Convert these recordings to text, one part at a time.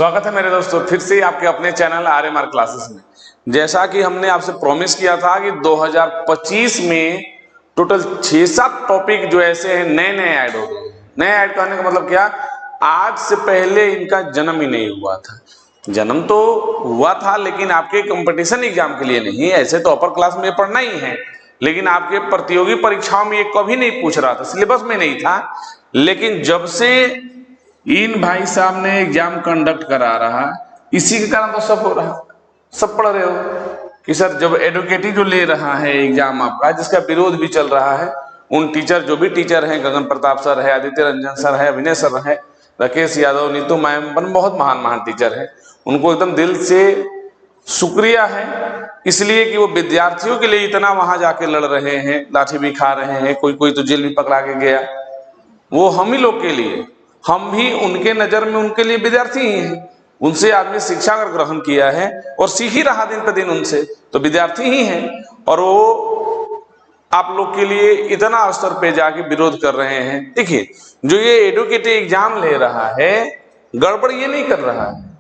स्वागत है मेरे दोस्तों फिर से आपके अपने चैनल RMR क्लासेस में। जैसा कि हमने आपसे प्रॉमिस किया था कि 2025 में टोटल 6-7 टॉपिक जो ऐसे हैं नए नए ऐड हो गए। नए ऐड करने का मतलब क्या, आज से पहले इनका जन्म ही नहीं हुआ था। जन्म तो हुआ था लेकिन आपके कंपटीशन एग्जाम के लिए नहीं। ऐसे तो अपर क्लास में पढ़ना ही है, लेकिन आपके प्रतियोगी परीक्षाओं में ये कभी नहीं पूछ रहा था, सिलेबस में नहीं था। लेकिन जब से इन भाई साहब ने एग्जाम कंडक्ट करा रहा, इसी के कारण तो सब हो रहा। सब पढ़ रहे हो कि सर जब एडवोकेटी जो ले रहा है एग्जाम आपका, जिसका विरोध भी चल रहा है, उन टीचर जो भी टीचर हैं, गगन प्रताप सर है, आदित्य रंजन सर है, अभिनय सर है, राकेश यादव, नीतू मैम, बहुत महान महान टीचर है। उनको एकदम दिल से शुक्रिया है, इसलिए कि वो विद्यार्थियों के लिए इतना वहां जाके लड़ रहे हैं, लाठी भी खा रहे हैं, कोई कोई तो जेल भी पकड़ा के गया। वो हम ही लोग के लिए, हम भी उनके नजर में उनके लिए विद्यार्थी ही हैं। उनसे आदमी शिक्षा अगर ग्रहण किया है और सीख ही रहा दिन पर दिन उनसे, तो विद्यार्थी ही हैं। और वो आप लोग के लिए इतना स्तर पे जाके विरोध कर रहे हैं। देखिए, जो ये एडवोकेट एग्जाम ले रहा है, गड़बड़ ये नहीं कर रहा है।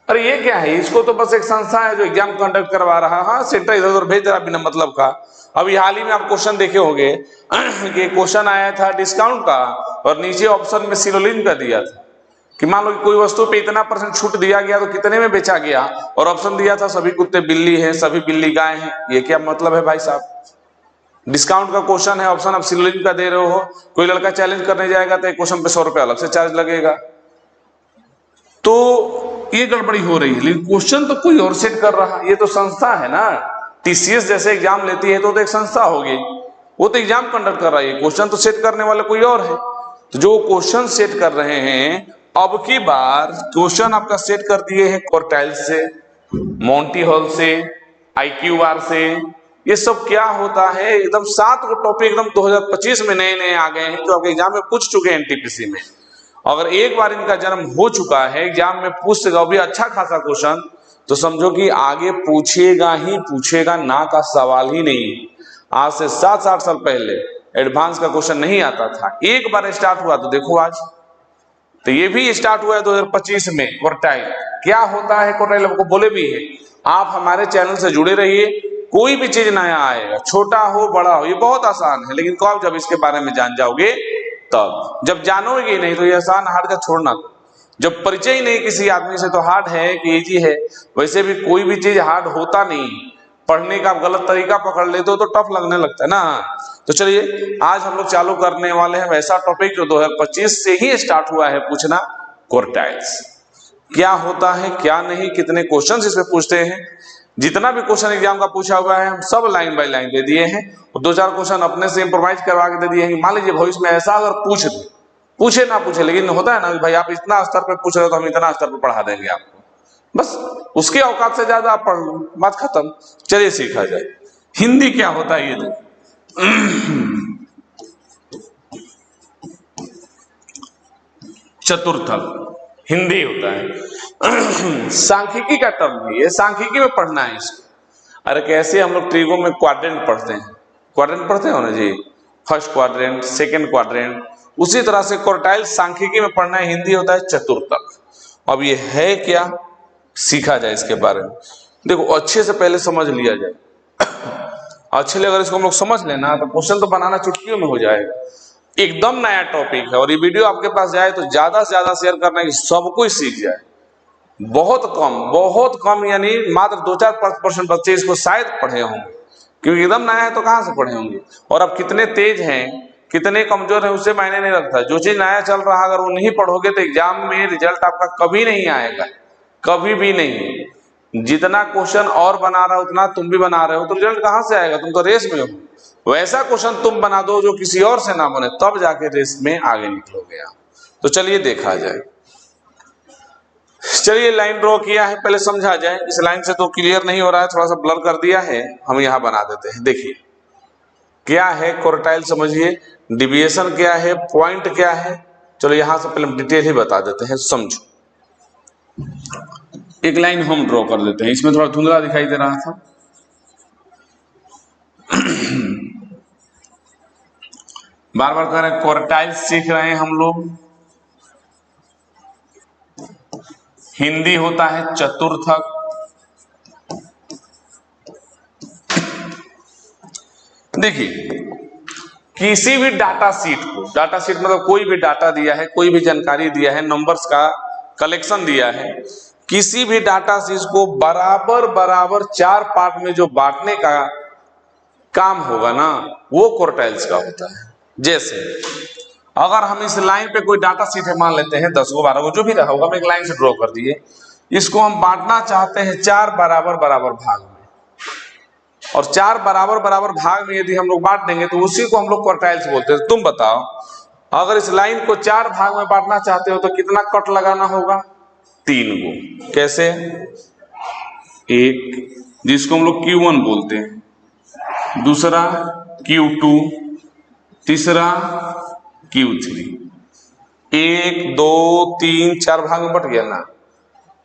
अरे ये क्या है, इसको तो बस एक संस्था है जो एग्जाम कंडक्ट करवा रहा है। हाँ, सेंटर इधर उधर भेज रहा बिना मतलब का। अभी हाल ही में आप क्वेश्चन देखे होंगे कि क्वेश्चन आया था डिस्काउंट का, और नीचे ऑप्शन में सिरोलिन का दिया था कि मान लो कि कोई वस्तु पे इतना % छूट दिया गया तो कितने में बेचा गया, और ऑप्शन दिया था सभी कुत्ते बिल्ली हैं, सभी बिल्ली गाय हैं। ये क्या मतलब है भाई साहब? डिस्काउंट का क्वेश्चन है, ऑप्शन आप सिरोलिन का दे रहे हो। कोई लड़का चैलेंज करने जाएगा तो एक क्वेश्चन पे 100 रुपये अलग से चार्ज लगेगा। तो ये गड़बड़ी हो रही है, लेकिन क्वेश्चन तो कोई और सेट कर रहा है। ये तो संस्था है ना, TCS जैसे एग्जाम लेती है तो एक संस्था होगी, वो तो एग्जाम कंडक्ट कर रही है। क्वेश्चन तो सेट करने वाले कोई और है। तो जो क्वेश्चन सेट कर रहे हैं, अब की बार क्वेश्चन आपका सेट कर दिए हैं क्वार्टाइल से, मोंटी हॉल से, IQR से। ये सब क्या होता है, एकदम 7 टॉपिक एकदम 2025 में नए नए आ गए हैं, जो आपके एग्जाम में पूछ चुके हैं NTPC में। अगर एक बार इनका जन्म हो चुका है, एग्जाम में पूछ सका भी अच्छा खासा क्वेश्चन, तो समझो कि आगे पूछेगा ही पूछेगा, ना का सवाल ही नहीं। आज से 7-8 साल पहले एडवांस का क्वेश्चन नहीं आता था, एक बार स्टार्ट हुआ तो देखो आज। तो ये भी स्टार्ट हुआ है 2025 में क्वार्टाइल। क्या होता है क्वार्टाइल, आपको बोले भी है। आप हमारे चैनल से जुड़े रहिए, कोई भी चीज नया आएगा, छोटा हो बड़ा हो, ये बहुत आसान है। लेकिन कब जब इसके बारे में जान जाओगे, तब जब जानोगे नहीं तो ये आसान हार्ड का छोड़ना। जब परिचय ही नहीं किसी आदमी से, तो हार्ड है कि इजी है। वैसे भी कोई भी चीज हार्ड होता नहीं, पढ़ने का गलत तरीका पकड़ लेते हो तो टफ लगने लगता है ना। तो चलिए, आज हम लोग चालू करने वाले हैं वैसा टॉपिक जो 2025 से ही स्टार्ट हुआ है पूछना, क्वार्टाइल्स। क्या होता है, क्या नहीं, कितने क्वेश्चन इसमें पूछते हैं। जितना भी क्वेश्चन एग्जाम का पूछा हुआ है, हम सब लाइन बाय लाइन दे दिए हैं, और 2-4 क्वेश्चन अपने से इम्प्रोवाइज करवा के दे दिए हैं। मान लीजिए भविष्य में ऐसा अगर पूछे ना पूछे, लेकिन होता है ना कि भाई आप इतना स्तर पर पूछ रहे हो तो हम इतना स्तर पर पढ़ा देंगे आपको, बस उसके औकात से ज्यादा आप पढ़ लो, बात खत्म। चलिए सीखा जाए हिंदी क्या होता है। ये देखो, चतुर्थक हिंदी होता है। सांख्यिकी का टर्म है ये, सांख्यिकी में पढ़ना है इसको। अरे कैसे हम लोग ट्रिगो में क्वाड्रेंट पढ़ते हैं, क्वाड्रेंट पढ़ते हो ना जी, फर्स्ट क्वाड्रेंट, सेकंड क्वाड्रेंट, उसी तरह से क्वार्टाइल सांख्यिकी में पढ़ना है, हिंदी होता है चतुर्थक। अब ये है क्या, सीखा जाए इसके बारे में। देखो, अच्छे से पहले समझ लिया जाए। अच्छे से अगर इसको हम लोग समझ लेना तो क्वेश्चन तो बनाना चुटकियों में हो जाएगा। एकदम नया टॉपिक है, और ये वीडियो आपके पास जाए तो ज्यादा से ज्यादा शेयर करना कि सब कोई सीख जाए। बहुत कम यानी मात्र 2-4% बच्चे इसको शायद पढ़े होंगे, क्योंकि एकदम नया है तो कहां से पढ़े होंगे। और अब कितने तेज हैं, कितने कमजोर है, उससे मायने नहीं रखता। जो चीज नया चल रहा है, अगर वो नहीं पढ़ोगे तो एग्जाम में रिजल्ट आपका कभी नहीं आएगा, कभी भी नहीं। जितना क्वेश्चन और बना रहा है उतना तुम भी बना रहे हो, तो रिजल्ट कहां से आएगा, तुम तो रेस में हो। वैसा क्वेश्चन तुम बना दो जो किसी और से ना बने, तब जाके रेस में आगे निकलोगे आप। तो चलिए देखा जाए। चलिए, लाइन ड्रॉ किया है, पहले समझा जाए। इस लाइन से तो क्लियर नहीं हो रहा है, थोड़ा सा ब्लर कर दिया है, हम यहां बना देते हैं। देखिए क्या है क्वार्टाइल, समझिए डिविएशन क्या है, पॉइंट क्या है। चलो यहां से पहले डिटेल ही बता देते हैं, समझो। एक लाइन हम ड्रॉ कर देते हैं, इसमें थोड़ा धुंधला दिखाई दे रहा था। बार बार कह रहे हैं क्वार्टाइल सीख रहे हैं हम लोग। हिंदी होता है चतुर्थक। देखिए किसी भी डाटा शीट को, डाटा शीट मतलब कोई भी डाटा दिया है, कोई भी जानकारी दिया है, नंबर्स का कलेक्शन दिया है, किसी भी डाटा शीट को बराबर बराबर 4 पार्ट में जो बांटने का काम होगा ना, वो क्वार्टाइल्स का होता है। जैसे अगर हम इस लाइन पे कोई डाटा शीट है, मान लेते हैं 10 को 12 को जो भी रहा होगा, हम एक लाइन से ड्रॉ कर दिए, इसको हम बांटना चाहते हैं 4 बराबर बराबर भाग में, और 4 बराबर बराबर भाग में यदि हम लोग बांट देंगे तो उसी को हम लोग क्वार्टाइल्स बोलते हैं। तुम बताओ अगर इस लाइन को 4 भाग में बांटना चाहते हो तो कितना कट लगाना होगा? 3 गो। कैसे? एक जिसको हम लोग Q1 बोलते हैं, दूसरा Q2, तीसरा Q3। 1 2 3 4 भाग में बट गया ना।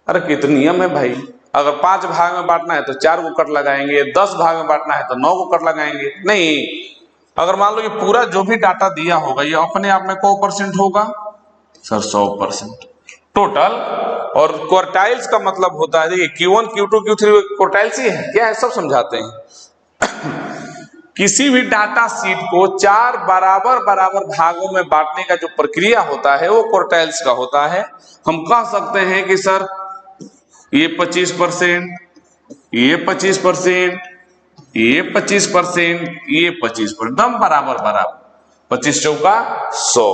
अरे कितनी नियम है भाई, अगर 5 भाग में बांटना है तो 4 को कट लगाएंगे, 10 भाग में बांटना है तो 9 को कट लगाएंगे। नहीं, अगर मान लो ये पूरा जो भी डाटा दिया होगा ये अपने आप में को परसेंट होगा सर? 100% टोटल। और क्वार्टाइल्स का मतलब होता है, देखिए Q1 Q2 Q3 क्वार्टाइल्स ही है, क्या है सब समझाते हैं। किसी भी डाटा शीट को 4 बराबर बराबर भागों में बांटने का जो प्रक्रिया होता है वो क्वार्टाइल्स का होता है। हम कह सकते हैं कि सर ये 25%, ये 25%, ये 25%, ये 25%, एकदम बराबर बराबर, 25 चौका 100।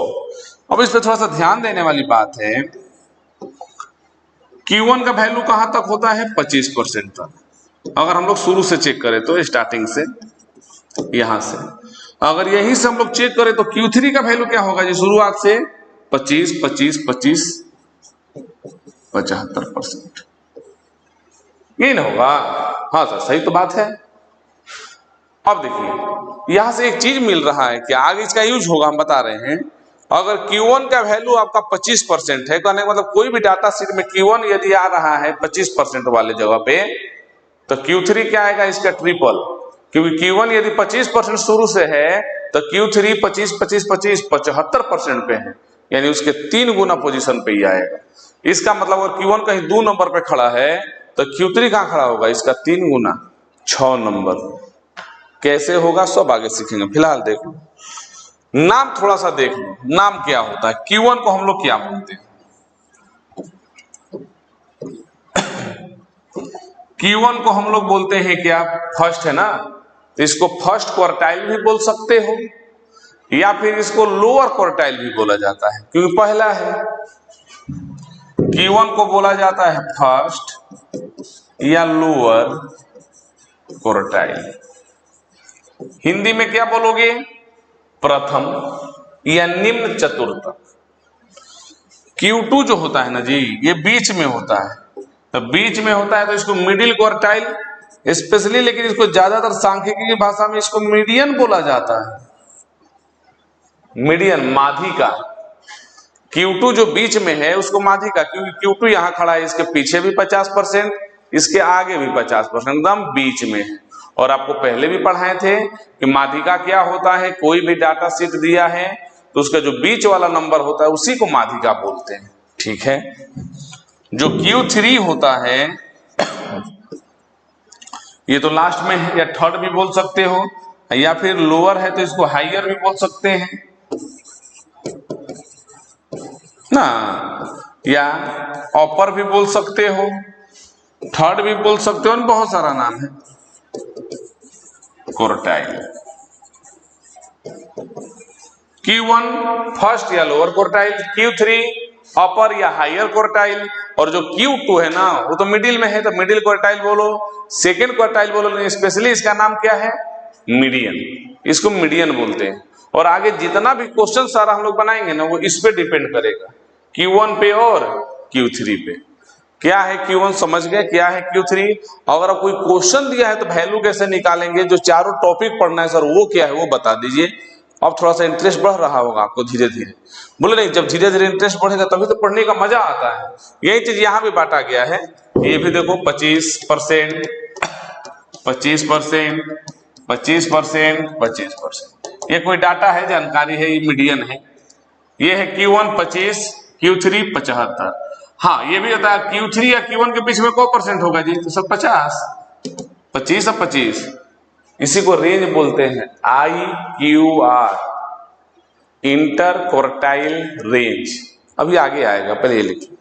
अब इस पे थोड़ा सा ध्यान देने वाली बात है, Q1 का वैल्यू कहां तक होता है? 25% तक। अगर हम लोग शुरू से चेक करें तो स्टार्टिंग से यहां से, अगर यहीं से हम लोग चेक करें तो Q3 का वैल्यू क्या होगा जी? शुरुआत से 25 25 25 75%, यही ना होगा? हाँ सर सही तो बात है। अब देखिए यहां से एक चीज मिल रहा है कि आगे इसका यूज होगा, हम बता रहे हैं। अगर Q1 का वैल्यू आपका 25% है, कहने का मतलब कोई भी डाटा शीट में Q1 यदि आ रहा है 25% वाले जगह पे, तो Q3 क्या आएगा? इसका ट्रिपल। क्योंकि Q1 यदि 25% शुरू से है तो Q3 25 25 25 75% पे है, यानी उसके 3 गुना पोजीशन पे ही आएगा। इसका मतलब अगर Q1 कहीं 2 नंबर पे खड़ा है तो Q3 कहां खड़ा होगा? इसका 3 गुना, 6 नंबर। कैसे होगा सब आगे सीखेंगे, फिलहाल देख लो नाम, थोड़ा सा देख लो नाम क्या होता है। Q1 को हम लोग क्या बोलते हैं? Q1 को हम लोग बोलते हैं क्या? फर्स्ट है ना, तो इसको फर्स्ट क्वार्टाइल भी बोल सकते हो, या फिर इसको लोअर क्वार्टाइल भी बोला जाता है क्योंकि पहला है। Q1 को बोला जाता है फर्स्ट या लोअर क्वार्टाइल। हिंदी में क्या बोलोगे? प्रथम या निम्न चतुर्थक। Q2 जो होता है ना जी, ये बीच में होता है, तो बीच में होता है तो इसको मिडिल क्वार्टाइल स्पेशली, लेकिन इसको ज्यादातर सांख्यिकी की भाषा में इसको मीडियन बोला जाता है। मीडियन, माध्यिका। Q2 जो बीच में है उसको माध्यिका, क्योंकि Q2 यहां खड़ा है, इसके पीछे भी 50%, इसके आगे भी 50%, एकदम बीच में है। और आपको पहले भी पढ़ाए थे कि माध्यिका क्या होता है, कोई भी डाटा शीट दिया है तो उसका जो बीच वाला नंबर होता है उसी को माध्यिका बोलते हैं। ठीक है, जो Q3 होता है ये तो लास्ट में है, या थर्ड भी बोल सकते हो, या फिर लोअर है तो इसको हाइयर भी बोल सकते हैं ना, या अपर भी बोल सकते हो, थर्ड भी बोल सकते हो, बहुत सारा नाम है। क्वार्टाइल Q1 फर्स्ट या लोअर क्वार्टाइल, Q3 अपर या हायर क्वार्टाइल, और जो Q2 है ना वो तो मिडिल में है, तो मिडिल क्वार्टाइल बोलो, सेकेंड क्वार्टाइल बोलो, स्पेशली इसका नाम क्या है? मीडियन। इसको मीडियन बोलते हैं। और आगे जितना भी क्वेश्चन सारा हम लोग बनाएंगे ना वो इस पे डिपेंड करेगा, Q1 पे और Q3 पे। क्या है Q1 समझ गए, क्या है Q3? अगर आप कोई क्वेश्चन दिया है तो वैल्यू कैसे निकालेंगे, जो चारों टॉपिक पढ़ना है सर वो क्या है वो बता दीजिए। अब थोड़ा सा इंटरेस्ट बढ़ रहा होगा आपको धीरे धीरे। बोले नहीं, जब धीरे धीरे इंटरेस्ट बढ़ेगा तभी तो पढ़ने का मजा आता है। यही चीज यहाँ भी बांटा गया है, ये भी देखो 25%, 25%, 25%, 25%। ये कोई डाटा है, जानकारी है, ये मीडियन है। ये है Q1 25, Q3 75। हाँ ये भी होता है Q3 या Q1 के बीच में को परसेंट होगा जी, तो सब 50, 25 और 25, इसी को रेंज बोलते हैं IQR, इंटर क्वार्टाइल रेंज। अभी आगे आएगा, पहले ये लिखिए।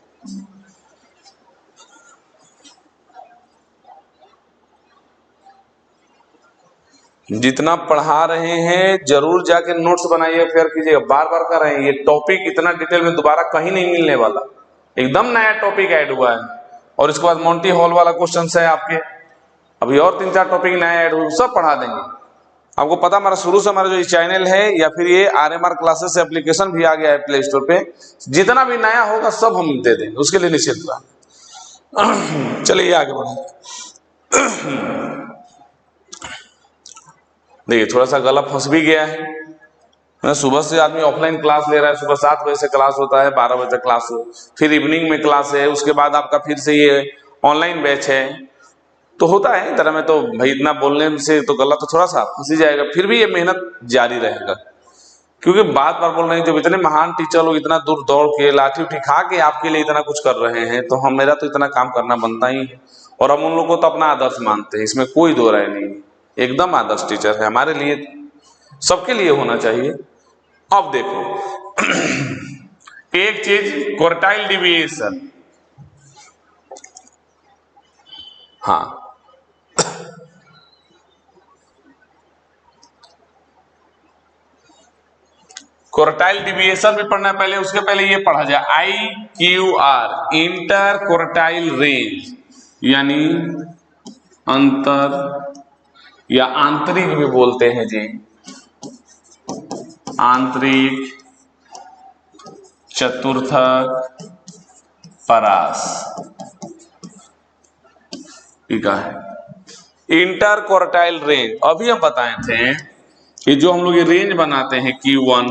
जितना पढ़ा रहे हैं जरूर जाके नोट्स बनाइए, फेयर कीजिएगा, बार बार कर रहे हैं, ये टॉपिक इतना डिटेल में दोबारा कहीं नहीं मिलने वाला, एकदम नया टॉपिक ऐड हुआ है। और इसके बाद मोंटी हॉल वाला क्वेश्चन है आपके, अभी और 3-4 टॉपिक नया ऐड हुए, सब पढ़ा देंगे आपको। पता हमारा शुरू से हमारा जो चैनल है या फिर ये RMR क्लासेस एप्लीकेशन भी आ गया है प्ले स्टोर पे, जितना भी नया होगा सब हम दे देंगे, उसके लिए निश्चित रहा। चलिए आगे बढ़े। देखिए थोड़ा सा गला फंस भी गया है। सुबह से आदमी ऑफलाइन क्लास ले रहा है, सुबह 7 बजे से क्लास होता है, 12 बजे तक क्लास हो, फिर इवनिंग में क्लास है, उसके बाद आपका फिर से ये ऑनलाइन बैच है, तो होता है तरह में। तो भाई इतना बोलने से तो गला तो थोड़ा सा फंस ही जाएगा, फिर भी ये मेहनत जारी रहेगा, क्योंकि बात बार बोल रहे हैं जब इतने महान टीचर लोग इतना दूर दौड़ के लाठी उठी खा के आपके लिए इतना कुछ कर रहे हैं, तो हम मेरा तो इतना काम करना बनता ही है। और हम उन लोगों को तो अपना आदर्श मानते हैं, इसमें कोई दो राय नहीं, एकदम आदर्श टीचर है हमारे लिए, सबके लिए होना चाहिए। अब देखो एक चीज क्वार्टाइल डिविएशन, हाँ क्वार्टाइल डिविएशन भी पढ़ना है पहले, उसके पहले ये पढ़ा जाए IQR, इंटर क्वार्टाइल रेंज, यानी अंतर या आंतरिक भी बोलते हैं जी, आंतरिक चतुर्थक परास, ठीक है इंटर क्वार्टाइल रेंज। अभी हम बताए थे कि जो हम लोग ये रेंज बनाते हैं Q1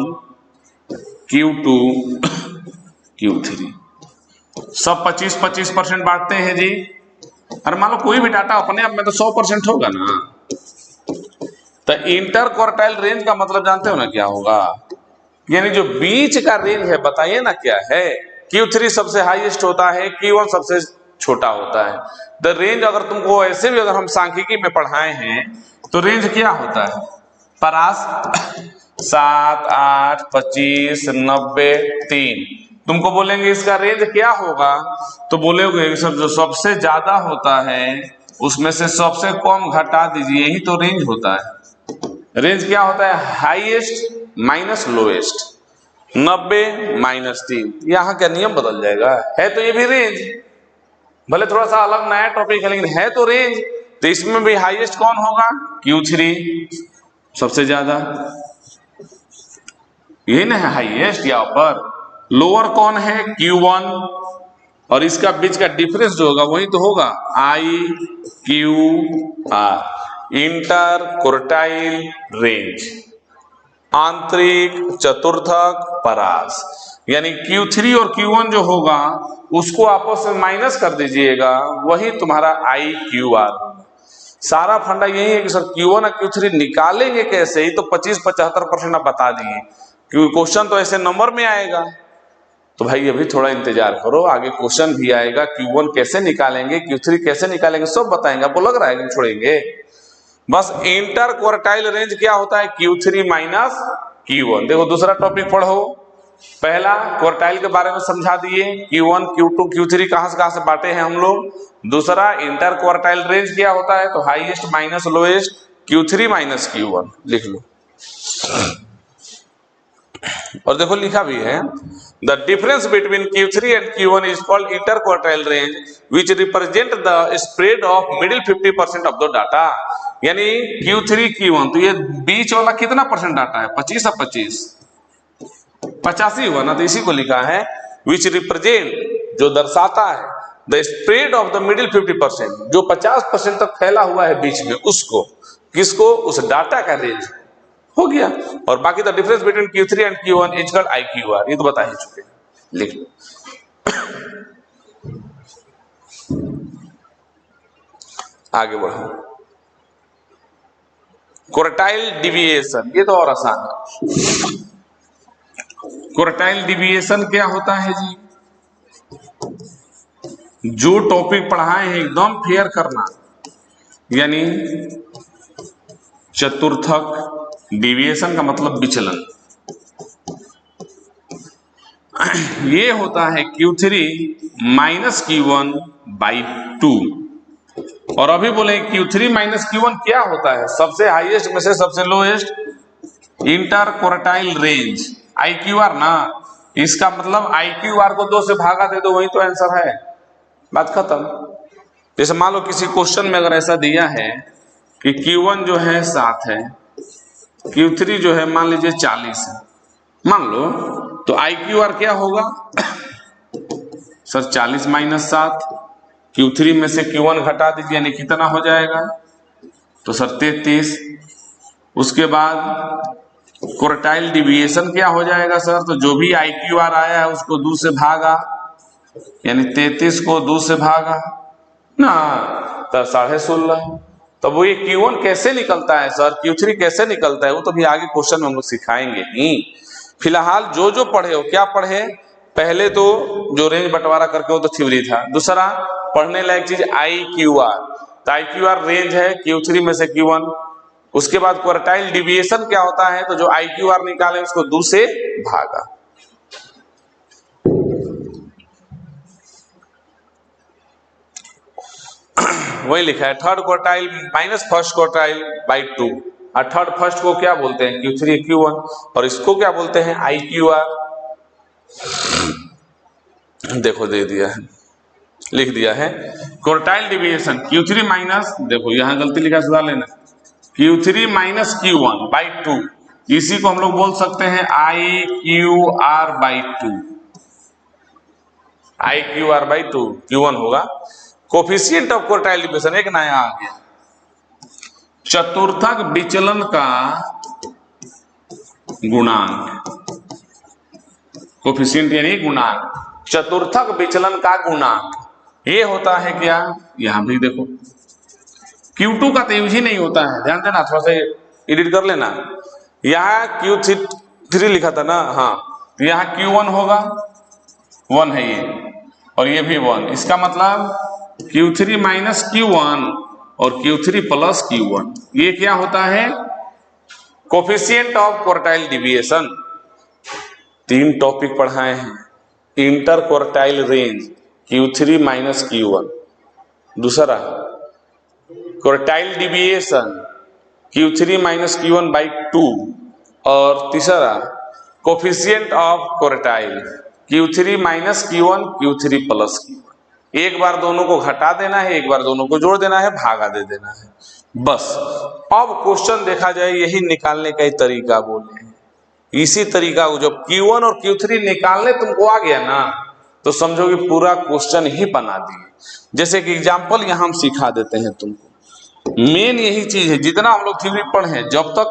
Q2 Q3, सब 25-25% बांटते हैं जी। अरे मान लो कोई भी डाटा अपने आप में तो 100% होगा ना, तो इंटर क्वार्टाइल रेंज का मतलब जानते हो ना क्या होगा, यानी जो बीच का रेंज है, बताइए ना क्या है। Q3 सबसे हाईएस्ट होता है, Q1 सबसे छोटा होता है। द रेंज अगर तुमको ऐसे भी अगर हम सांख्यिकी में पढ़ाए हैं तो रेंज क्या होता है, परास 7, 8, 25, 90, 3, तुमको बोलेंगे इसका रेंज क्या होगा, तो बोलोगे सब जो सबसे ज्यादा होता है उसमें से सबसे कम घटा दीजिए, यही तो रेंज होता है। रेंज क्या होता है, हाईएस्ट माइनस लोएस्ट, 90 माइनस 3, यहाँ क्या नियम बदल जाएगा, है तो ये भी रेंज, भले थोड़ा सा अलग नया टॉपिक है लेकिन है तो रेंज। तो इसमें भी हाईएस्ट कौन होगा, Q3 सबसे ज्यादा, यही ना है हाईएस्ट, या ऊपर लोअर कौन है Q1, और इसका बीच का डिफरेंस जो होगा वही तो होगा IQR, इंटर क्वार्टाइल रेंज, आंतरिक चतुर्थक परास, यानी Q3 और Q1 जो होगा उसको आपस में माइनस कर दीजिएगा, वही तुम्हारा IQR। सारा फंडा यही है कि सर Q1 और Q3 निकालेंगे कैसे, ही तो 25-75% आप बता दिए, क्योंकि क्वेश्चन तो ऐसे नंबर में आएगा। तो भाई अभी थोड़ा इंतजार करो, आगे क्वेश्चन भी आएगा, Q1 कैसे निकालेंगे, Q3 कैसे निकालेंगे, सब बताएंगे। आपको लग रहा है कि छोड़ेंगे, बस इंटर क्वार्टाइल रेंज क्या होता है, Q3 माइनस Q1। देखो दूसरा टॉपिक पढ़ो, पहला क्वार्टाइल के बारे में समझा दिए, Q1 Q2 Q3 कहां से बांटे हैं हम लोग। दूसरा इंटर क्वार्टाइल रेंज क्या होता है, तो highest minus lowest, Q3 minus Q1 लिख लो। और देखो लिखा भी है, the difference between Q3 and Q1 is called inter quartile range which represent the spread of middle 50% of the data, यानी Q3 Q1, तो ये बीच वाला कितना परसेंट डाटा है, 25 और 25, 85 हुआ ना, तो इसी को लिखा है विच रिप्रेजेंट, जो दर्शाता है the spread of the middle 50%, जो 50% तक फैला हुआ है बीच में, उसको किसको, उस डाटा का रेंज हो गया। और बाकी the difference between Q3 and Q1 is called IQR, ये तो बता ही चुके, लिख लो। आगे बढ़ो, क्वार्टाइल डिविएशन, ये तो और आसान है। क्वार्टाइल डिविएशन क्या होता है जी, जो टॉपिक पढ़ाए हैं एकदम फेयर करना, यानी चतुर्थक डिविएशन का मतलब विचलन, ये होता है Q3 माइनस Q1 बाई 2। और अभी बोले Q3 माइनस Q1 क्या होता है, सबसे हाईएस्ट में से सबसे lowest, inter quartile range, IQR ना, इसका मतलब IQR को 2 से भागा दे दो, वही तो आंसर है, बात खत्म। जैसे मान लो किसी क्वेश्चन में अगर ऐसा दिया है कि Q1 जो है 7 है, Q3 जो है मान लीजिए 40 है, मान लो, तो IQR क्या होगा सर 40 माइनस 7, Q3 में से Q1 घटा दीजिए, यानी कितना हो जाएगा, तो सर 33। उसके बाद क्वार्टाइल डिविएशन क्या हो जाएगा सर, तो जो भी IQR आया है उसको 2 से भागा, यानी 33 को 2 से भागा ना, तो 16.5। तो वो ये Q1 कैसे निकलता है सर, Q3 कैसे निकलता है, वो तो भी आगे क्वेश्चन में हम लोग सिखाएंगे ही। फिलहाल जो जो पढ़े हो, क्या पढ़े, पहले तो जो रेंज बंटवारा करके वो तो थ्योरी था, दूसरा पढ़ने लायक चीज IQR, तो IQR रेंज है Q3 में से Q1। उसके बाद क्वार्टाइल डिविएशन क्या होता है, तो जो IQR निकाले उसको 2 से भागा। वही लिखा है third quartile minus first quartile by 2, और थर्ड फर्स्ट को क्या बोलते हैं Q3 Q1, और इसको क्या बोलते हैं IQR। देखो दे दिया है, लिख दिया है क्वार्टाइल डिविएशन Q3 माइनस, देखो यहां गलती लिखा सुधार लेना, Q3 माइनस Q1 बाई 2, इसी को हम लोग बोल सकते हैं IQR by 2, IQR by 2 Q1 होगा। कोफिशिएंट ऑफ क्वार्टाइल डिविएशन एक नया आ गया, चतुर्थक विचलन का गुणांक, कोफिशिएंट यानी गुणांक, चतुर्थक विचलन का गुणांक, ये होता है क्या, यहां भी देखो Q2 का तो यूज ही नहीं होता है, ध्यान देना, थोड़ा सा एडिट कर लेना, यहाँ Q3 लिखा था ना, हाँ, यहाँ Q1 होगा, 1 है ये, और ये भी 1, इसका मतलब Q3 माइनस Q1 और Q3 प्लस Q1, ये क्या होता है coefficient of quartile deviation. 3 topic पढ़ाए हैं, inter quartile range Q3 minus Q1, दूसरा quartile deviation Q3 minus Q1 by 2, और तीसरा coefficient of quartile Q3 minus Q1 Q3 plus Q1। एक बार दोनों को घटा देना है, एक बार दोनों को जोड़ देना है, भागा दे देना है, बस। अब क्वेश्चन देखा जाए, यही निकालने का ही तरीका बोले हैं, इसी तरीका को जब Q1 और Q3 निकालने तुमको आ गया ना, तो समझो कि पूरा क्वेश्चन ही बना दिए। जैसे कि एग्जाम्पल यहां हम सिखा देते हैं तुमको, मेन यही चीज है, जितना हम लोग थ्योरी पढ़े हैं, जब तक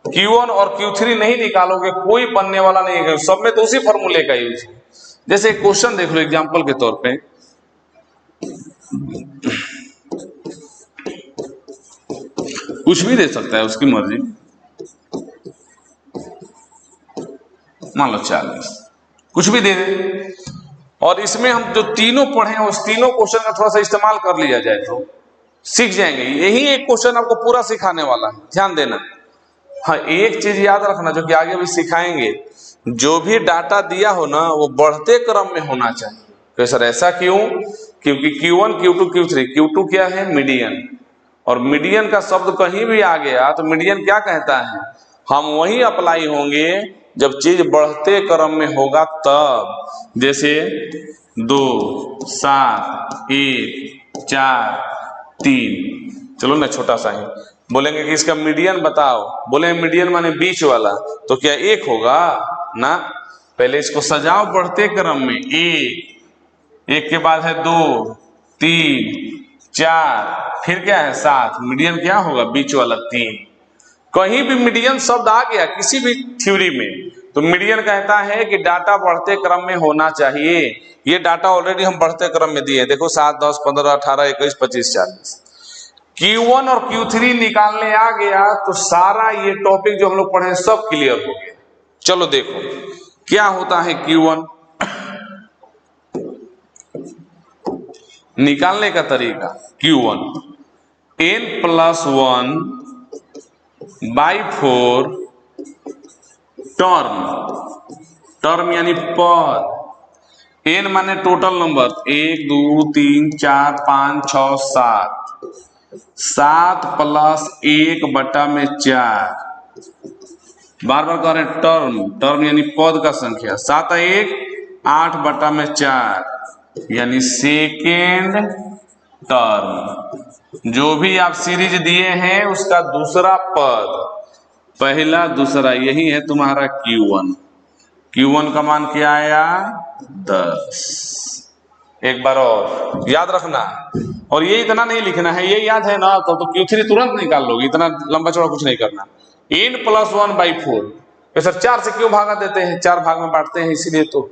Q1 और Q3 नहीं निकालोगे कोई बनने वाला नहीं है, सब में तो उसी फॉर्मूले का यूज है। जैसे क्वेश्चन देख लो एग्जाम्पल के तौर पे, कुछ भी दे सकता है, उसकी मर्जी, मान लो 40, कुछ भी दे दे, और इसमें हम जो तीनों पढ़े हैं उस तीनों क्वेश्चन का थोड़ा सा इस्तेमाल कर लिया जाए तो सीख जाएंगे। यही एक क्वेश्चन आपको पूरा सिखाने वाला है, ध्यान देना। हाँ, एक चीज याद रखना जो कि आगे भी सिखाएंगे, जो भी डाटा दिया हो ना वो बढ़ते क्रम में होना चाहिए। तो सर ऐसा क्यों, क्योंकि Q1 Q2 Q3, Q2 क्या है मीडियन, और मीडियन का शब्द कहीं भी आ गया तो मीडियन क्या कहता है, हम वही अप्लाई होंगे जब चीज बढ़ते क्रम में होगा तब। जैसे 2 7 1 4 3, चलो ना छोटा सा ही बोलेंगे कि इसका मीडियन बताओ, बोले मीडियन माने बीच वाला, तो क्या 1 होगा ना, पहले इसको सजाओ बढ़ते क्रम में, 1 के बाद है 2 3 4, फिर क्या है 7, मीडियन क्या होगा बीच वाला 3। कहीं भी मीडियन शब्द आ गया किसी भी थ्योरी में, तो मीडियन कहता है कि डाटा बढ़ते क्रम में होना चाहिए। ये डाटा ऑलरेडी हम बढ़ते क्रम में दिए, देखो 7 10 15 18 21 25 40। Q1 और Q3 निकालने आ गया तो सारा ये टॉपिक जो हम लोग पढ़े सब क्लियर हो गया। चलो देखो क्या होता है Q1, निकालने का तरीका Q1 n+1 बाई 4 टर्म यानी पद, n माने टोटल नंबर 1 2 3 4 5 6 7 प्लस 1/4, बार बार कह रहे हैं टर्म यानी पद का संख्या, 7 1 8/4 यानी सेकेंड टर्म। जो भी आप सीरीज दिए हैं उसका दूसरा पद, पहला दूसरा, यही है तुम्हारा Q1 का मान क्या आया 10। एक बार और याद रखना, और ये इतना नहीं लिखना है, ये याद है ना तो Q3 तुरंत निकाल लोगे, इतना लंबा चौड़ा कुछ नहीं करना। n+1/4, सर 4 से क्यों भागा देते हैं, 4 भाग में बांटते हैं इसीलिए, तो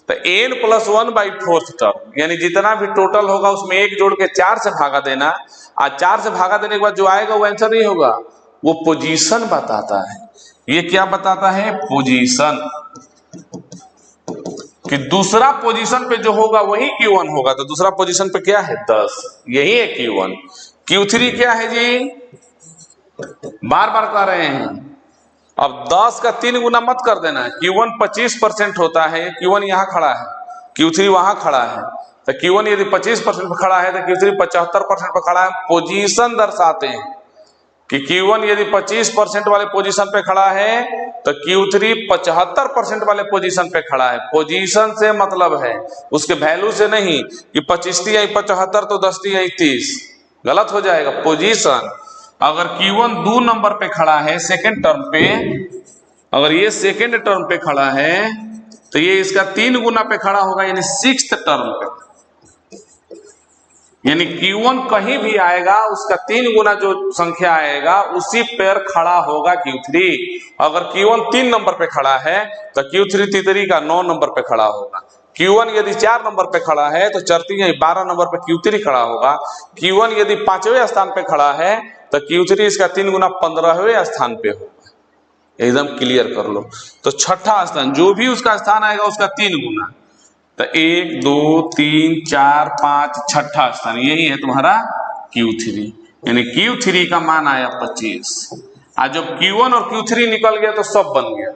n+1/4 टर्म यानी जितना भी टोटल होगा उसमें 1 जोड़ के 4 से भागा देना, और 4 से भागा देने के बाद जो आएगा वो आंसर नहीं होगा, वो पोजीशन बताता है। ये क्या बताता है, पोजीशन, कि दूसरा पोजीशन पे जो होगा वही Q1 होगा, तो दूसरा पोजीशन पे क्या है 10, यही है Q1। Q3 क्या है जी, बार बार कह रहे हैं, अब 10 का 3 गुना मत कर देना। Q1 25% होता है, Q1 यहाँ खड़ा है, Q3 वहां खड़ा है, तो Q1 यदि 25% पे खड़ा है तो Q3 75% पे खड़ा है। पोजीशन दर्शाते हैं कि Q1 यदि 25% वाले पोजीशन पे खड़ा है तो Q3 75% वाले पोजीशन पे खड़ा है। पोजीशन से मतलब है उसके वैल्यू से नहीं कि 25 आई 75 तो 10 आई 30, गलत हो जाएगा। पोजीशन, अगर Q1 2 नंबर पे खड़ा है सेकेंड टर्म पे, अगर ये सेकेंड टर्म पे खड़ा है तो ये इसका 3 गुना पे खड़ा होगा यानी 6th टर्म पे, यानी Q1 कहीं भी आएगा उसका 3 गुना जो संख्या आएगा उसी पर खड़ा होगा Q3। अगर Q1 3 नंबर पे खड़ा है तो Q3 तीसरी का 9 नंबर पे खड़ा होगा। Q1 यदि 4 नंबर पे खड़ा है तो चरती 12 नंबर पे Q3 खड़ा होगा। Q1 यदि 5वें स्थान पे खड़ा है तो Q3 इसका 3 गुना 15वें स्थान पे होगा। एकदम क्लियर कर लो। तो छठा स्थान जो भी उसका स्थान आएगा उसका 3 गुना, तो 1 2 3 4 5 छठा स्थान, यही है तुम्हारा Q3, यानी Q3 का मान आया 25। आज जब Q1 और Q3 निकल गया तो सब बन गया।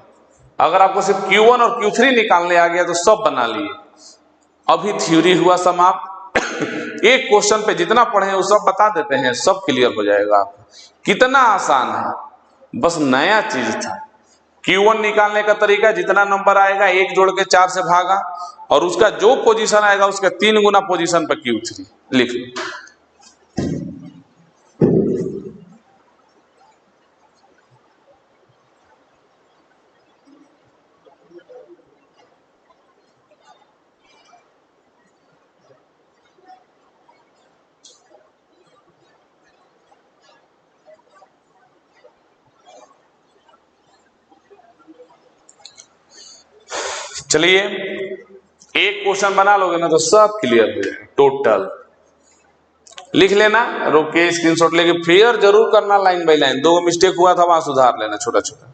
अगर आपको सिर्फ Q1 और Q3 निकालने आ गया तो सब बना लिए। अभी थ्योरी हुआ समाप्त। एक क्वेश्चन पे जितना पढ़े वो सब बता देते हैं, सब क्लियर हो जाएगा आपको। कितना आसान है, बस नया चीज था। Q1 निकालने का तरीका, जितना नंबर आएगा 1 जोड़ के 4 से भागा, और उसका जो पोजीशन आएगा उसके 3 गुना पोजीशन पर Q3 लिख लो। चलिए एक क्वेश्चन बना लोगे ना तो सब क्लियर हो जाएगा। टोटल लिख लेना, रोक के स्क्रीनशॉट लेके फिर जरूर करना लाइन बाय लाइन। 2 मिस्टेक हुआ था वहां सुधार लेना छोटा छोटा।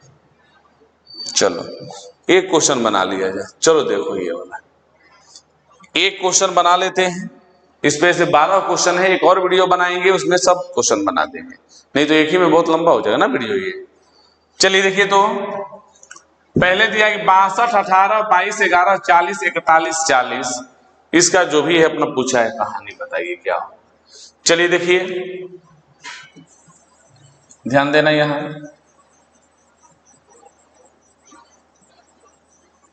चलो एक क्वेश्चन बना लिया जाए। चलो देखो ये वाला एक क्वेश्चन बना लेते हैं। इस पे से 12 क्वेश्चन है, एक और वीडियो बनाएंगे उसमें सब क्वेश्चन बना देंगे, नहीं तो एक ही में बहुत लंबा हो जाएगा ना वीडियो ये। चलिए देखिए, तो पहले दिया कि 62 18 22 11 40 41 40, इसका जो भी है अपना पूछा है कहानी बताइए क्या हो। चलिए देखिए ध्यान देना, यहां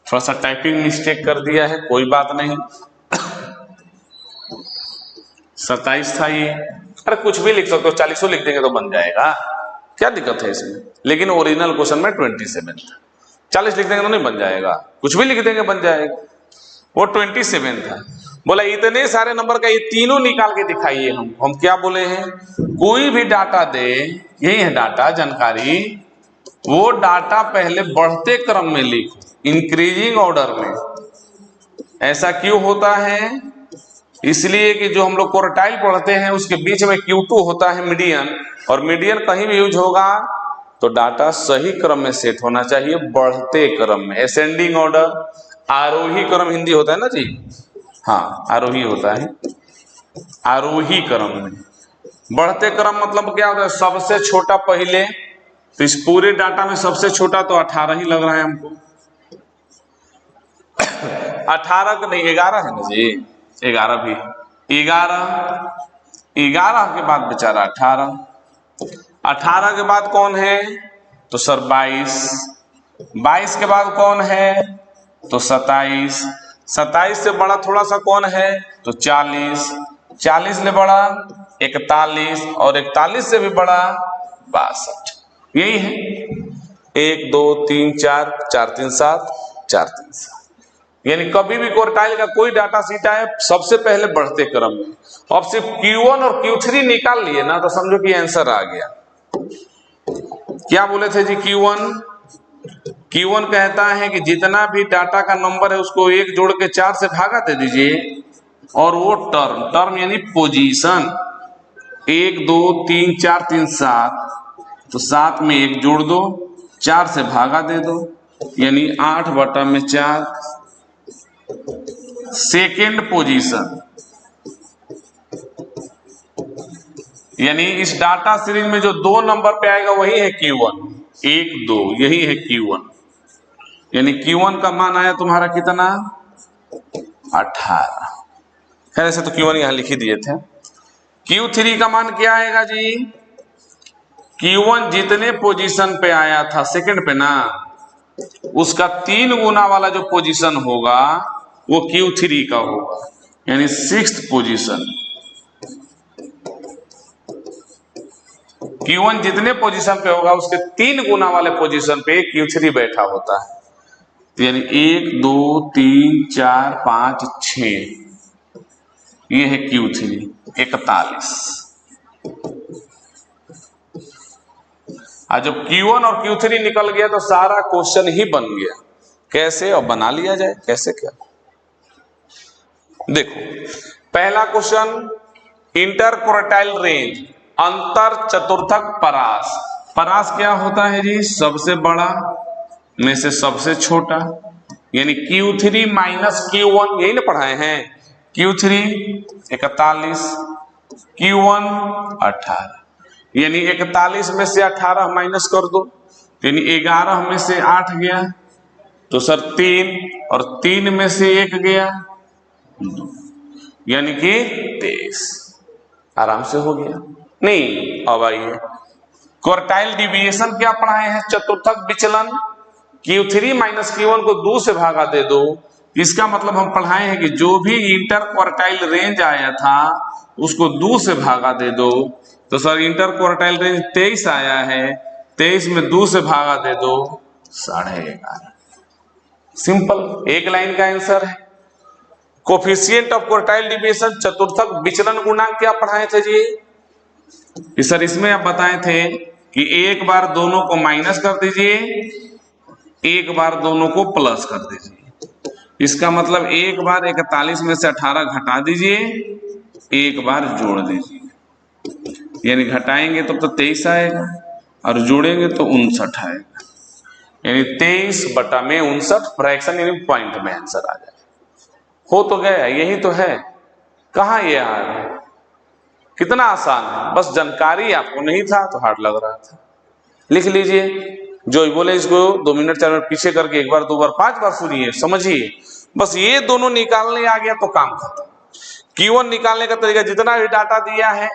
थोड़ा सा टाइपिंग मिस्टेक कर दिया है, कोई बात नहीं। 27 था ये, अरे कुछ भी लिख सकते हो, 40 लिख देंगे तो बन जाएगा, क्या दिक्कत है इसमें। लेकिन ओरिजिनल क्वेश्चन में 27 था, 40 लिख देंगे तो नहीं बन जाएगा, कुछ भी लिख देंगे बन जाएगा। वो 27 था। बोला इतने सारे नंबर का ये तीनों निकाल के दिखाइए। हम क्या बोले हैं, कोई भी डाटा दे, यही है डाटा जानकारी, वो डाटा पहले बढ़ते क्रम में लिखो, इंक्रीजिंग ऑर्डर में। ऐसा क्यों होता है, इसलिए कि जो हम लोग क्वार्टाइल पढ़ते हैं उसके बीच में Q2 होता है मीडियन, और मीडियन कहीं भी यूज होगा तो डाटा सही क्रम में सेट होना चाहिए, बढ़ते क्रम में, असेंडिंग ऑर्डर। आरोही क्रम हिंदी होता है ना जी, हाँ आरोही होता है। आरोही क्रम में। बढ़ते क्रम मतलब क्या होता है, सबसे छोटा पहले, तो इस पूरे डाटा में सबसे छोटा तो 18 ही लग रहा है हमको। 18 का नहीं, 11 है ना जी, 11 भी, 11 के बाद बेचारा 18, 18 के बाद कौन है तो सर 22, 22 के बाद कौन है तो 27, 27 से बड़ा थोड़ा सा कौन है तो 40, 40 से बड़ा 41, और 41 से भी बड़ा 62। यही है 1 2 3 4 4 3 7 4 3 7। यानी कभी भी क्वार्टाइल का कोई डाटा सीट आए सबसे पहले बढ़ते क्रम में। अब सिर्फ Q1 और Q3 निकाल लिए ना तो समझो कि आंसर आ गया। क्या बोले थे जी, Q1 कहता है कि जितना भी डाटा का नंबर है उसको 1 जोड़ के 4 से भागा दे दीजिए, और वो टर्म यानी पोजीशन 1 2 3 4 3 7, तो 7 में 1 जोड़ दो, 4 से भागा दे दो, यानी 8/4 सेकेंड पोजीशन। यानी इस डाटा सीरीज में जो 2 नंबर पे आएगा वही है Q1, 1 2, यही है Q1। यानी Q1 का मान आया तुम्हारा कितना 18। खैर ऐसे तो Q1 यहां लिख ही दिए थे। Q3 का मान क्या आएगा जी, Q1 जितने पोजीशन पे आया था सेकंड पे ना, उसका 3 गुना वाला जो पोजीशन होगा वो Q3 का होगा, यानी 6th पोजीशन। Q1 जितने पोजीशन पे होगा उसके 3 गुना वाले पोजीशन पे Q3 बैठा होता है। तो यानी 1 2 3 4 5 6, ये है Q3 41। जब Q1 और Q3 निकल गया तो सारा क्वेश्चन ही बन गया। कैसे और बना लिया जाए, कैसे क्या, देखो पहला क्वेश्चन, इंटर क्वार्टाइल रेंज, अंतर चतुर्थक परास। परास क्या होता है जी, सबसे बड़ा में से सबसे छोटा, यानी Q3 माइनस Q1, यही ना पढ़ाए हैं। Q3 41, Q1 18, यानी 41 में से 18 माइनस कर दो, यानी 11 में से 8 गया तो सर 3, और 3 में से 1 गया 2, यानी कि 23। आराम से हो गया। नहीं, अब आइए क्वार्टाइल डिविएशन क्या पढ़ाए हैं, चतुर्थक विचलन। Q3 माइनस Q1 को 2 से भागा दे दो, इसका मतलब हम पढ़ाए हैं कि जो भी इंटर क्वार्टाइल रेंज आया था उसको 2 से भागा दे दो। तो सर इंटर क्वार्टाइल रेंज 23 आया है, 23 में 2 से भागा दे दो 11.5। सिंपल, एक लाइन का आंसर है। कोफिशिएंट ऑफ क्वार्टाइल डिविएशन, चतुर्थक विचलन गुणांक क्या पढ़ाए थे जी, कि सर इसमें आप बताए थे कि एक बार दोनों को माइनस कर दीजिए, एक बार दोनों को प्लस कर दीजिए। इसका मतलब एक बार 41 में से 18 घटा दीजिए, एक बार जोड़ दीजिए, यानी घटाएंगे तो 23 आएगा और जोड़ेंगे तो 59 आएगा, यानी 23/59 फ्रैक्शन यानी पॉइंट में आंसर आ जाए। हो तो गया, यही तो है। कहाँ ये आ गया, कितना आसान है, बस जानकारी आपको नहीं था तो हार्ड लग रहा था। लिख लीजिए, जो बोले इसको 2 मिनट 4 मिनट पीछे करके एक बार 2 बार 5 बार सुनिए, समझिए, बस ये दोनों निकालने आ गया तो काम खत्म। Q1 निकालने का तरीका, जितना भी डाटा दिया है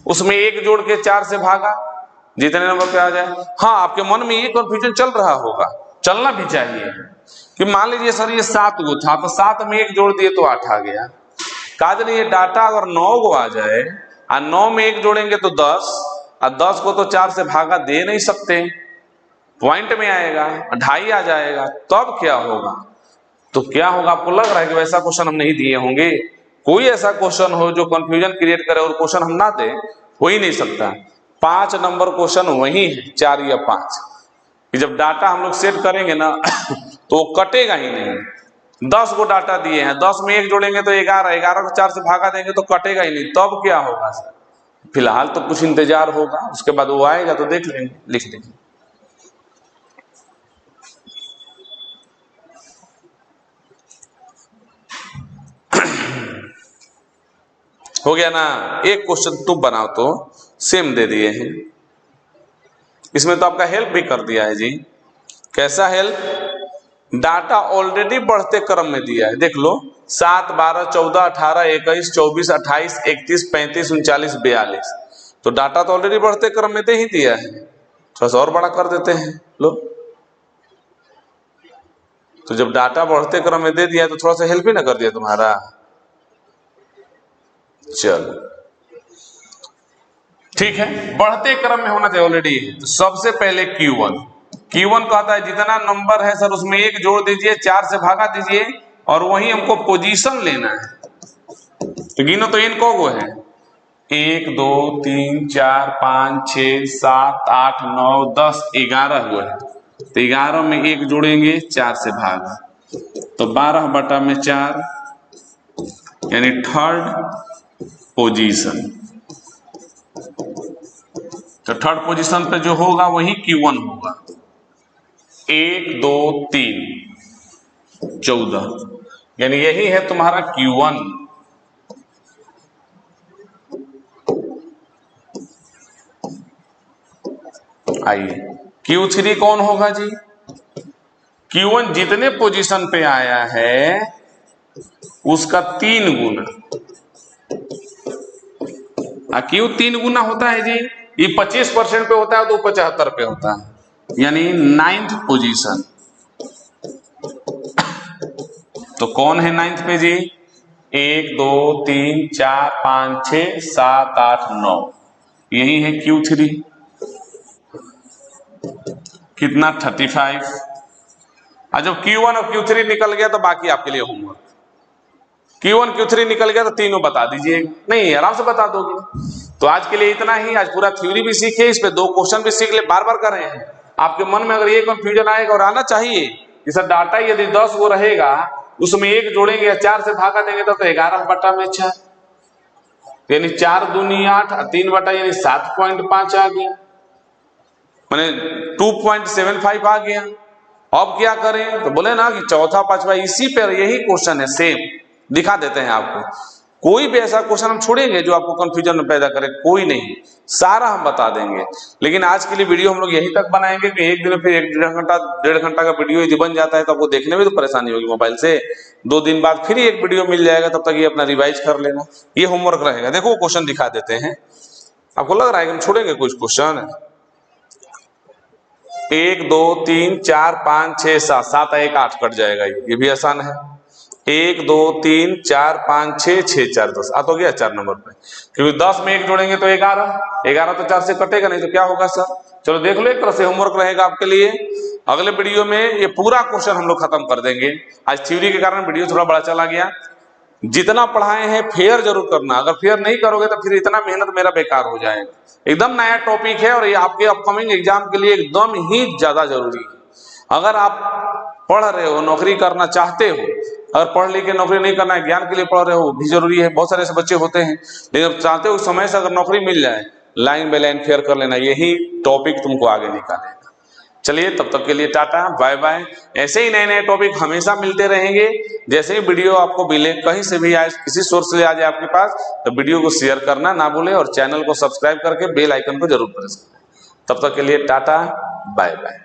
उसमें 1 जोड़ के 4 से भागा, जितने नंबर पे आ जाए। हाँ, आपके मन में ये कंफ्यूजन चल रहा होगा, चलना भी चाहिए, कि मान लीजिए सर ये 7 गो था तो 7 में 1 जोड़ दिए तो 8 आ गया। काज नहीं, ये डाटा अगर 9 गो आ जाए और 9 में 1 जोड़ेंगे तो 10, और 10 को तो 4 से भागा दे नहीं सकते, पॉइंट में आएगा, 2.5 आ जाएगा, तब क्या होगा। तो क्या होगा, आपको लग रहा है कि वैसा क्वेश्चन हम नहीं दिए होंगे। कोई ऐसा क्वेश्चन हो जो कंफ्यूजन क्रिएट करे और क्वेश्चन हम ना दे, हो ही नहीं सकता। 5 नंबर क्वेश्चन वही है, 4 या 5, कि जब डाटा हम लोग सेट करेंगे ना तो वो कटेगा ही नहीं। 10 को डाटा दिए हैं, 10 में 1 जोड़ेंगे तो 11, 11 को 4 से भागा देंगे तो कटेगा ही नहीं, तब क्या होगा सर। फिलहाल तो कुछ इंतजार होगा, उसके बाद वो आएगा तो देख लेंगे। लिख लीजिए, हो गया ना। एक क्वेश्चन तुम बनाओ तो सेम दे दिए हैं, इसमें तो आपका हेल्प भी कर दिया है जी। कैसा हेल्प? डाटा ऑलरेडी बढ़ते क्रम में दिया है, देख लो 7, 12, 14, 18, 21, 24, 28, 31, 35, 39, 42, तो डाटा तो ऑलरेडी बढ़ते क्रम में दे ही दिया है। थोड़ा सा और बड़ा कर देते हैं, लो। तो जब डाटा बढ़ते क्रम में दे दिया तो थोड़ा सा हेल्प ही ना कर दिया तुम्हारा। चलो ठीक है, बढ़ते क्रम में होना चाहिए ऑलरेडी। तो सबसे पहले Q1 कहता है जितना नंबर है सर उसमें एक जोड़ दीजिए, 4 से भागा दीजिए और वही हमको पोजीशन लेना है। तो गिनो तो इन को है 1 2 3 4 5 6 7 8 9 10 11 हुए हैं। तो 11 में एक जोड़ेंगे, 4 से भागा, तो 12/4 यानी थर्ड पोजीशन। तो थर्ड पोजीशन पे जो होगा वही Q1 होगा। 1 2 3 14 यानी यही है तुम्हारा Q1। आइए Q3 कौन होगा जी? Q1 जितने पोजीशन पे आया है उसका 3 गुना। Q 3 गुना होता है जी, ये 25% पे होता है तो 75 पे होता है, यानी 9th पोजीशन। तो कौन है 9th पे जी? 1 2 3 4 5 6 7 8 9, यही है Q3। कितना? 35। और जब Q1 और Q3 निकल गया तो बाकी आपके लिए होमवर्क। Q1 Q3 निकल गया तो तीनों बता दीजिए, नहीं आराम से बता दोगे। तो आज के लिए इतना ही। आज पूरा थ्योरी भी सीखे, इस पे 2 क्वेश्चन भी सीख ले, बार बार कर रहे हैं। आपके मन में अगर ये कंफ्यूजन आएगा और आना चाहिए कि सर डाटा यदि 10 गो रहेगा उसमें एक जोड़ेंगे या 4 से भागा देंगे तो 11/4, यानी 4 दूनी 8, 3 बटा यानी 7.5 आ गया, मैंने 2.75 आ गया। अब क्या करें? तो बोले ना कि चौथा पांचवा इसी पर यही क्वेश्चन है, सेम दिखा देते हैं आपको। कोई भी ऐसा क्वेश्चन हम छोड़ेंगे जो आपको कंफ्यूजन में पैदा करे? कोई नहीं, सारा हम बता देंगे। लेकिन आज के लिए वीडियो हम लोग यहीं तक बनाएंगे कि एक दिन में फिर 1-1.5 घंटा का वीडियो यदि बन जाता है तो आपको देखने में तो परेशानी होगी मोबाइल से। 2 दिन बाद फिर एक वीडियो मिल जाएगा, तब तक ये अपना रिवाइज कर लेना, ये होमवर्क रहेगा। देखो क्वेश्चन दिखा देते हैं, आपको लग रहा है कि हम छोड़ेंगे कुछ क्वेश्चन? 1 2 3 4 5 6 7, 7 1 8 कट जाएगा, ये भी आसान है। 1 2 3 4 5 6 6 4 10 आ तो गया 4 नंबर पे, क्योंकि 10 में एक जोड़ेंगे तो 11 तो 4 से कटेगा नहीं, तो क्या होगा सर? चलो देख लो, एक तरह से होमवर्क रहेगा आपके लिए। अगले वीडियो में ये पूरा क्वेश्चन हम लोग खत्म कर देंगे। आज थ्योरी के कारण वीडियो थोड़ा बड़ा चला गया। जितना पढ़ाए हैं फेयर जरूर करना, अगर फेयर नहीं करोगे तो फिर इतना मेहनत मेरा बेकार हो जाएगा। एकदम नया टॉपिक है और ये आपके अपकमिंग एग्जाम के लिए एकदम ही ज्यादा जरूरी है। अगर आप पढ़ रहे हो, नौकरी करना चाहते हो, अगर पढ़ लिख के नौकरी नहीं करना है, ज्ञान के लिए पढ़ रहे हो, भी जरूरी है। बहुत सारे ऐसे बच्चे होते हैं, लेकिन चाहते हो समय से अगर नौकरी मिल जाए, लाइन बाय लाइन फेयर कर लेना, यही टॉपिक तुमको आगे निकालेगा। चलिए तब तक के लिए टाटा बाय बाय। ऐसे ही नए नए टॉपिक हमेशा मिलते रहेंगे। जैसे ही वीडियो आपको मिले, कहीं से भी आए, किसी सोर्स से आ जाए आपके पास, तो वीडियो को शेयर करना ना भूले और चैनल को सब्सक्राइब करके बेल आइकन को जरूर प्रेस करें। तब तक के लिए टाटा बाय बाय।